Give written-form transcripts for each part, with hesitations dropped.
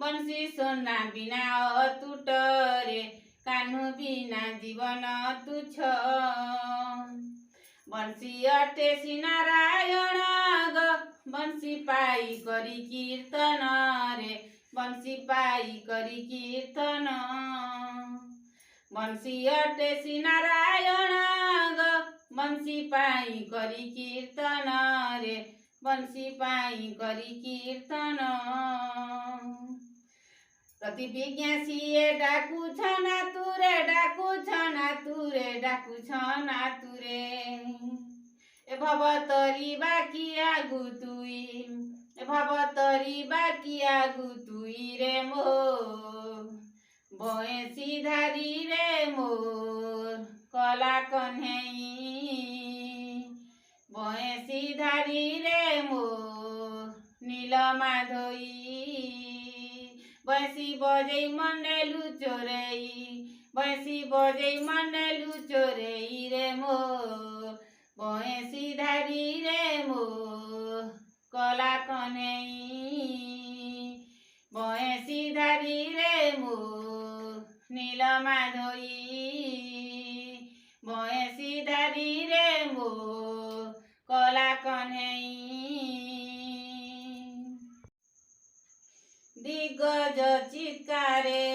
बंसी सोना बिना अतुट रे कान्हू बिना जीवन तुच्छ बंसी अटेसी नारायण ग बंसी पाई करी कीर्तन रे बंसी पाई करी कीर्तन बंसी अटेसी नारायण ग बंसी पाई करी कीर्तन रे बंसी पाई करी कीर्तन प्रतिविज्ञा सिए डाकू छ नातुरे डाकू छ नातुरे डाकू छ नातुरे ए भव तरी बाकी आगु तुई ए भव तरी बाकी आगु तुई रे मोर भैंसी धारी रे मोर कला कन्हई भैंसी धारी रे मोर नील माधोई भैंसी बजै मंडेलु चोरई भैंसी बजै मंडेलु चोरई रे मोर भैंसी धारी रे मोर कला कन्हई भैंसी धारी रे मोर नील माधोई भैंसी धारी रे मोर कला कन्हई दिग्गज चित्कारे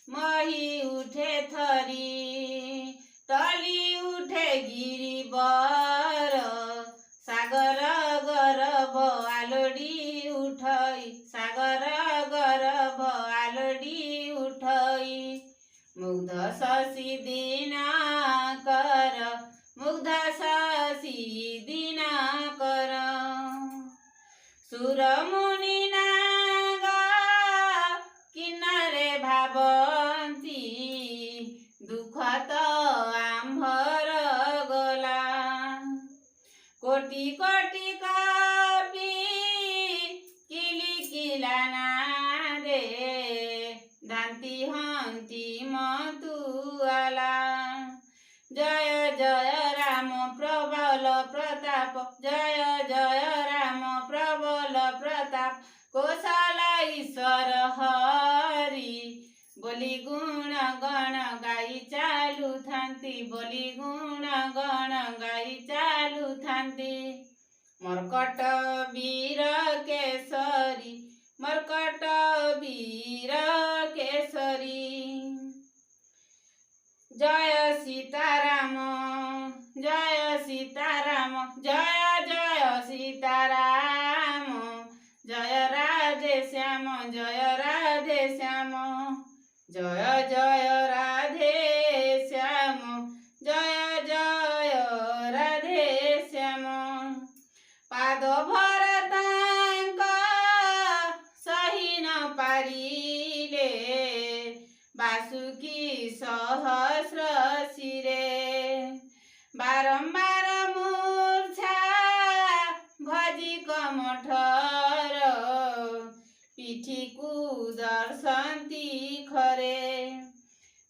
मही उठे थरी तली उठे गिरिबर सागर गर्भ आलोडी उठई सागर गर्भ आलोडी उठई मुग्ध शशि दिनाकर मुग्ध शशि दिनाकर सुरमुनि नाग किन्नरे भावन्ती दुख त आम्भर गला कोटि कोटि कपि किलिकिला नादे धान्ती हन्ती मतुआला जय जय राम प्रबल प्रताप जय जय राम प्रबल प्रताप कौशल ईश्वर हरि बोली गुण गण गाई चालू थांती बोली गुण गण गाई चालू थांती मर्कट वीर केसरी मर्कट वीर केसरी जय सीताराम जय सीताराम जय जय सीताराम जय राधे श्याम जय राधे श्याम जय जय राधे श्याम जय जय राधे श्याम पाद भरतांक सही न पारिले बासुकी सहस्र शिरे बारंबार मूर्छा भजी कमठर पिठीकु दर्शन्ती खरे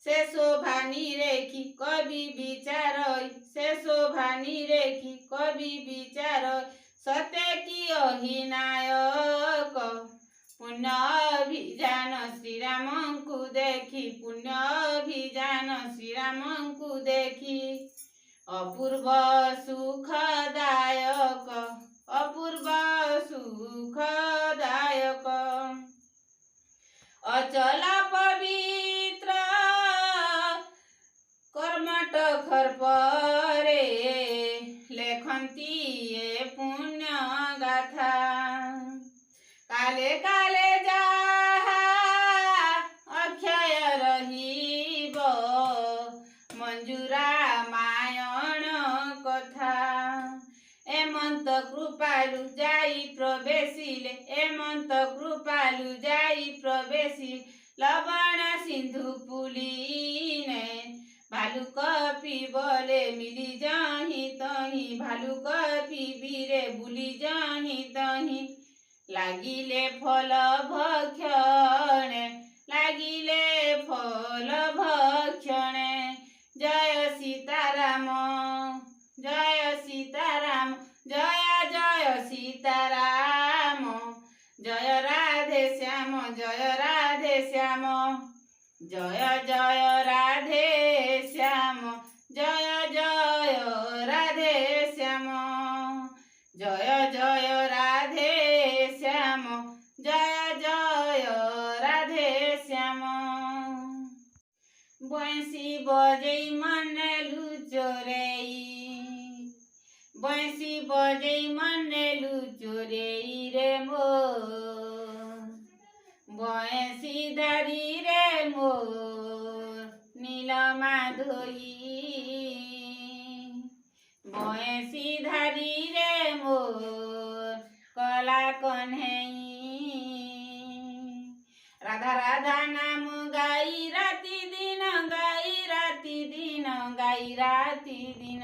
से शोभानी रेखी कवि विचार से शोभानी रेखी कवि विचार सत्य की अहिनायक पुण्य अभिजान श्रीरामंकु देखी पुण्य अभिजान श्रीरामंकु देखी अपूर्व सुखदायक अपूर्व सुखदायक अचल पवित्र कर्मठ खरपरे लेखन्ती ये पुण्य गाथा काले काले जाहा अक्षय रहिब मंजुरा मायण कथा एमंत कृपालु जाई प्रवेशिले एमंत कृपालु जाई प्रवेशी लवण सिंधु पुलिने भालू कपि बोले मिली जाही तही भालू कपि बीरे बुली जाही तही लागिले फल भक्षणे लागिले फल भक्षणे जय सीताराम जय सीताराम जय जय सीताराम जय राधे राधे श्याम जय राधे श्याम जय जय राधे श्याम जय जय राधे श्याम जय जय राधे श्याम जय जय राधे श्याम बंसी बजै मनलु चोरेई बंसी बजै मनलु चोरेई रे मो बंसी धरी रे मोर नील माधोई बंसी धरी रे मोर कला कन्हई राधा राधा नाम गाई राति दिन गाई राति दिन गाई राति दिन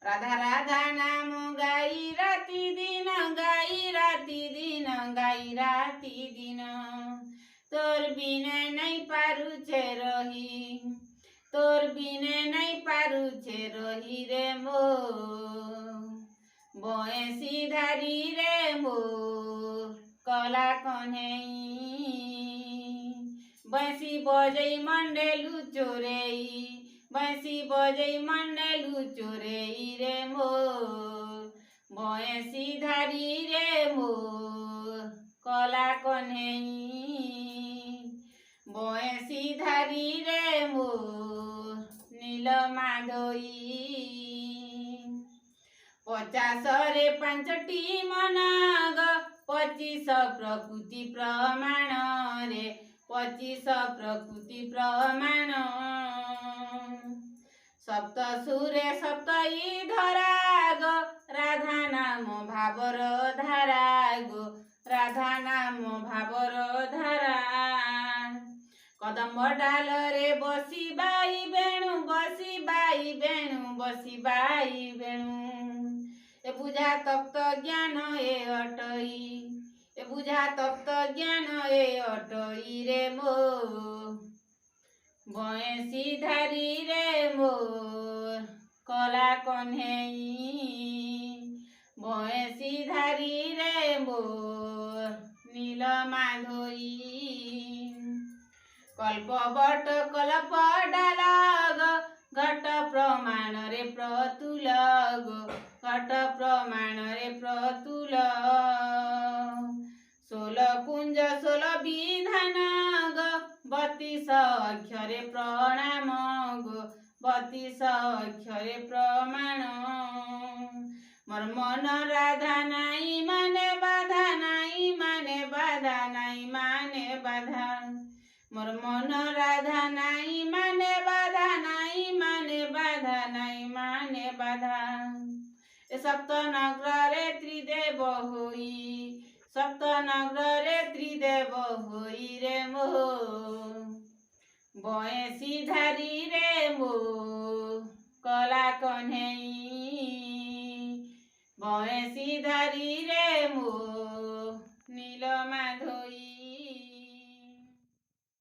राधा राधा नाम गाई राति दिन गाई राति दिन गाई राति दिन तोर बिना नहीं पारुछे रही तोर बिना नहीं पारुछे रही रे मो बंसी धारी रे मो कला कन्हई बंसी बजै मंडेलु चोरेई बंसी बजै मंडेलु चोरेई रे मोर बंसी धारी रे मोर कला कन्हई बंसी धारी रे मोर नील माधोई 50 रे 5टी मन ग 25 प्रकृति प्रमाण रे 25 प्रकृति प्रमाण सप्त सुरे सप्तई धरा गो राधा नाम भावर धारा गो राधा नाम भावर धारा कदम डाल रे बसी बाई बेणु बसी बाई बेणु बसी बाई बेणु ए बुझा तप्त ज्ञान ए अटई ए बुझा तप्त ज्ञान ए अटई रे मो बंसी धारी रे मोर कला कन्हई बंसी धारी रे मोर नील माधोई कल्प बट कल्प डाल घट प्रमाण रे प्रतुल घट प्रमाण रे प्रतुल 16 कुंज 16 विधान ग 32 अक्षरे प्रणाम गो 32 अक्षरे प्रमाण मोर मन राधा नाई माने बाधा नाई माने बाधा नाई माने बाधा मोर मन राधा नाई माने बाधा नाई माने बाधा नाई माने बाधा ए सप्त नगर रे त्रिदेव होई सप्त नगर रे त्रिदेव होई रे मो बंसी धारी रे मो कला कन्हई बंसी धारी रे मो